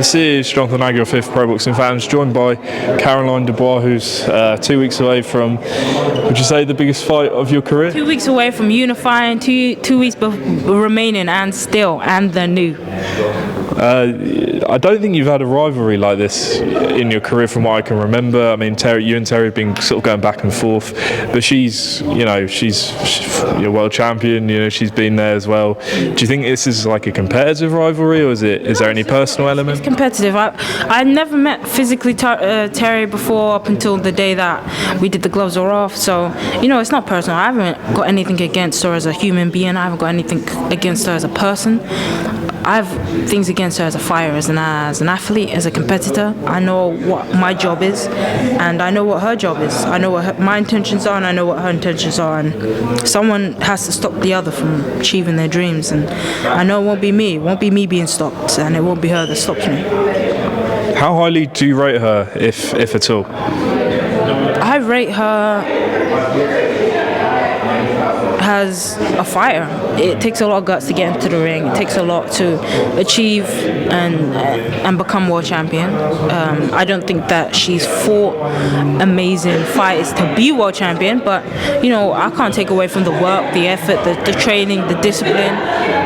This is Jonathan Aggie, your fifth Pro Boxing Fans, joined by Daniel Dubois, who's 2 weeks away from, would you say, the biggest fight of your career? 2 weeks away from unifying, two weeks remaining and the new. I don't think you've had a rivalry like this in your career from what I can remember. I mean, you and Terri have been sort of going back and forth, but she's your world champion, she's been there as well. Do you think this is like a competitive rivalry, or is there any personal element? It's competitive. I never met physically Terri before up until the day that we did the gloves were off, so it's not personal. I haven't got anything against her as a human being. I haven't got anything against her as a person. I have things against her as a fighter, as an athlete, as a competitor. I know what my job is, and I know what her job is. I know what my intentions are, and I know what her intentions are. And someone has to stop the other from achieving their dreams. And I know it won't be me. It won't be me being stopped, and it won't be her that stops me. How highly do you rate her, if at all? I rate her as a fighter. It takes a lot of guts to get into the ring. It takes a lot to achieve and become world champion. I don't think that she's fought amazing fights to be world champion, but I can't take away from the work, the effort, the training, the discipline.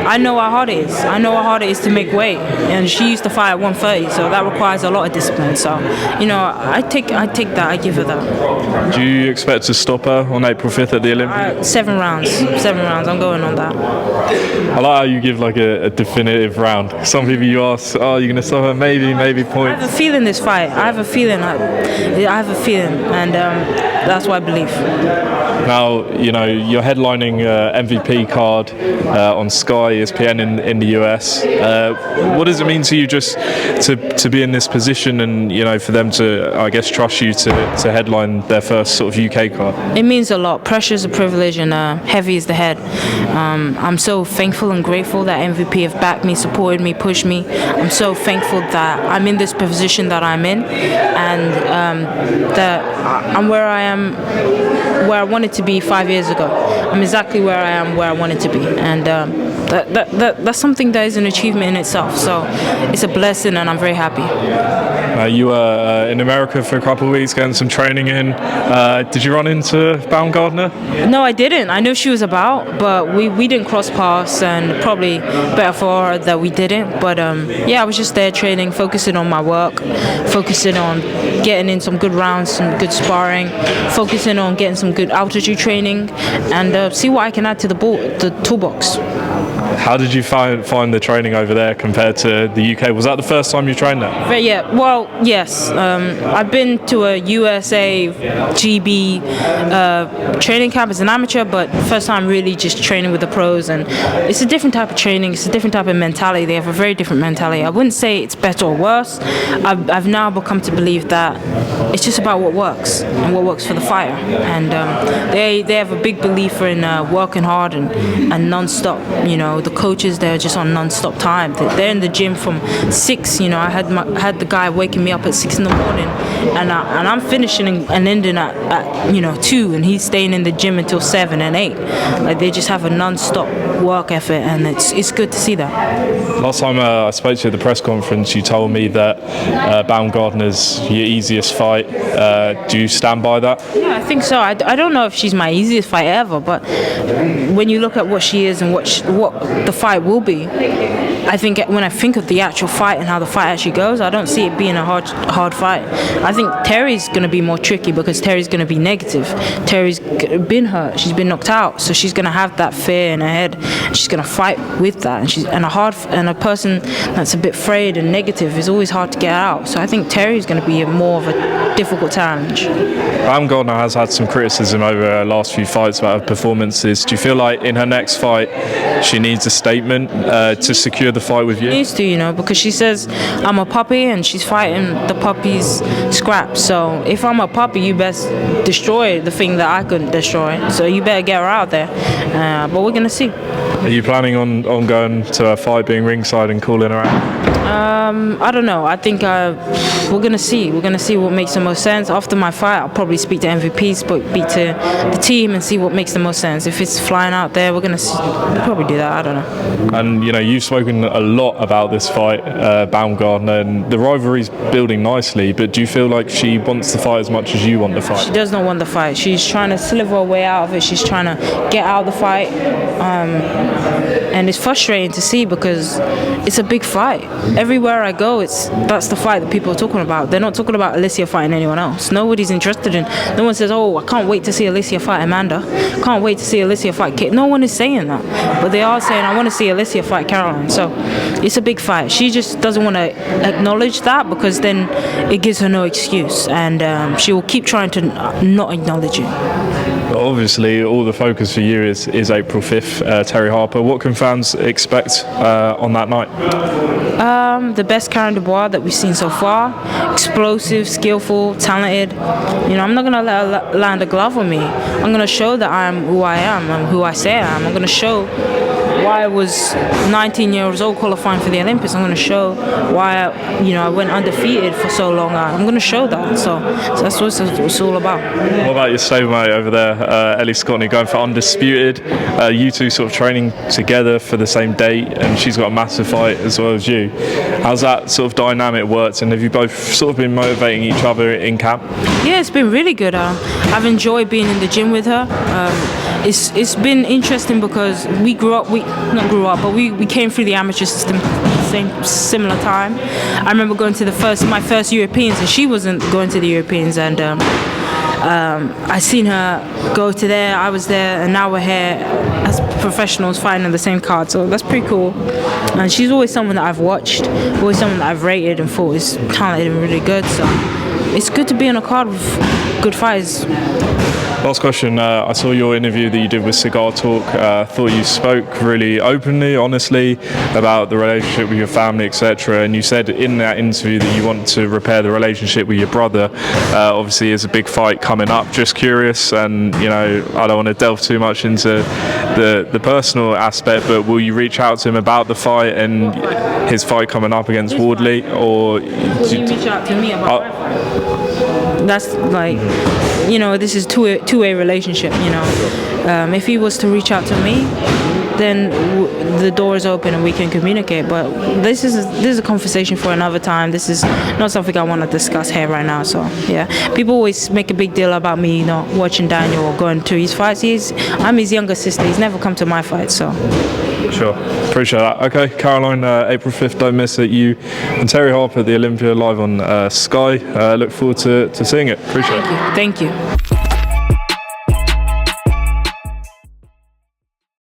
I know how hard it is. I know how hard it is to make weight, and she used to fight at 130, so that requires a lot of discipline. So I take that. I give her that. Do you expect to stop her on April 5th at the Olympics? 7 rounds. 7 rounds. I'm going on that. I like how you give like a definitive round. Some people you ask, you're going to stop her? Maybe points. I have a feeling this fight. I have a feeling, and that's what I believe. Now, you're headlining MVP card on Sky, ESPN in the US. What does it mean to you just to be in this position and, for them to, I guess, trust you to headline their first sort of UK card? It means a lot. Pressure is a privilege, and heavy is the head. I'm so thankful and grateful that MVP have backed me, supported me, pushed me. I'm so thankful that I'm in this position that I'm in, and that I'm where I am, where I wanted to be 5 years ago. I'm exactly where I am, where I wanted to be, and that's something that is an achievement in itself. So it's a blessing, and I'm very happy. You were in America for a couple of weeks, getting some training in. Did you run into Baumgardner? No, I didn't. I know she was about, but we didn't cross paths, and probably better for her that we didn't. But I was just there training, focusing on my work, focusing on getting in some good rounds, some good sparring, focusing on getting some good altitude training, and see what I can add to the toolbox. How did you find the training over there compared to the UK? Was that the first time you trained there? Yeah, well, yes. I've been to a USA GB training camp as an amateur, but first time really just training with the pros, and it's a different type of training. It's a different type of mentality. They have a very different mentality. I wouldn't say it's better or worse. I've now become to believe that it's just about what works and what works for the fighter, and they have a big belief in working hard and non-stop. The coaches, they're just on non-stop time. They're in the gym from 6. I had the guy waking me up at 6 in the morning, and I'm finishing and ending at 2, and he's staying in the gym until 7 and 8. Like, they just have a non-stop work effort, and it's good to see that. Last time I spoke to you at the press conference, you told me that Baumgardner's your easiest fight. Do you stand by that? Yeah, I think so. I don't know if she's my easiest fight ever, but when you look at what she is and what the fight will be, I think when I think of the actual fight and how the fight actually goes, I don't see it being a hard fight. I think Terri's going to be more tricky because Terri's going to be negative. Terri's been hurt. She's been knocked out, so she's going to have that fear in her head. She's going to fight with that, and a person that's a bit afraid and negative is always hard to get out. So I think Terri's going to be more of a difficult challenge. Baumgardner has had some criticism over her last few fights about her performances. Do you feel like in her next fight she needs a statement to secure the fight with you? She needs to, because she says I'm a puppy and she's fighting the puppy's scraps. So if I'm a puppy, you best destroy the thing that I couldn't destroy. So you better get her out there. But we're going to see. Are you planning on going to a fight, being ringside and calling her out? I don't know. I think we're going to see. We're going to see what makes the most sense. After my fight, I'll probably speak to MVP, speak to the team and see what makes the most sense. If it's flying out there, we're going to probably do that. I don't know. And, you've spoken a lot about this fight, Baumgardner, and the rivalry's building nicely, but do you feel like she wants the fight as much as you want the fight? She does not want the fight. She's trying to sliver her way out of it. She's trying to get out of the fight. And it's frustrating to see because it's a big fight. Everywhere I go, that's the fight that people are talking about. They're not talking about Alycia fighting anyone else. Nobody's interested in. No one says, "Oh, I can't wait to see Alycia fight Amanda. Can't wait to see Alycia fight Kate." No one is saying that, but they are saying, "I want to see Alycia fight Caroline." So it's a big fight. She just doesn't want to acknowledge that because then it gives her no excuse, and she will keep trying to not acknowledge it. Obviously, all the focus for you is April 5th, Terri Harper. What can fans expect on that night? The best Karen Dubois that we've seen so far. Explosive, skillful, talented. I'm not going to let her land a glove on me. I'm going to show that I'm who I am. I'm who I say I am. I'm going to show why I was 19 years old qualifying for the Olympics. I'm going to show why I went undefeated for so long. I'm going to show that. So that's what it's all about. What about your stablemate over there, Ellie Scotty, going for undisputed? You two sort of training together for the same date, and she's got a massive fight as well as you. How's that sort of dynamic worked, and have you both sort of been motivating each other in camp? Yeah, it's been really good. I've enjoyed being in the gym with her. It's been interesting because we came through the amateur system similar time. I remember going to my first Europeans, and she wasn't going to the Europeans, and I seen her go to there, I was there, and now we're here as professionals fighting on the same card, so that's pretty cool. And she's always someone that I've watched, always someone that I've rated and thought is talented and really good, so it's good to be on a card with good fighters. Last question. I saw your interview that you did with Cigar Talk. Thought you spoke really openly, honestly, about the relationship with your family, etc. And you said in that interview that you want to repair the relationship with your brother. Obviously, there's a big fight coming up. Just curious, and I don't want to delve too much into the personal aspect, but will you reach out to him about the fight and his fight coming up against Wardley, or will you reach out to me about that's like, this is two-way relationship, if he was to reach out to me, then the door is open and we can communicate, but this is a conversation for another time. This is not something I want to discuss here right now. So yeah, people always make a big deal about me not watching Daniel or going to his fights. I'm his younger sister. He's never come to my fight, so sure, appreciate that. Okay, Caroline, April 5th, don't miss it. You and Terri Harper at the Olympia live on Sky. Look forward to seeing it. Appreciate it. Thank you.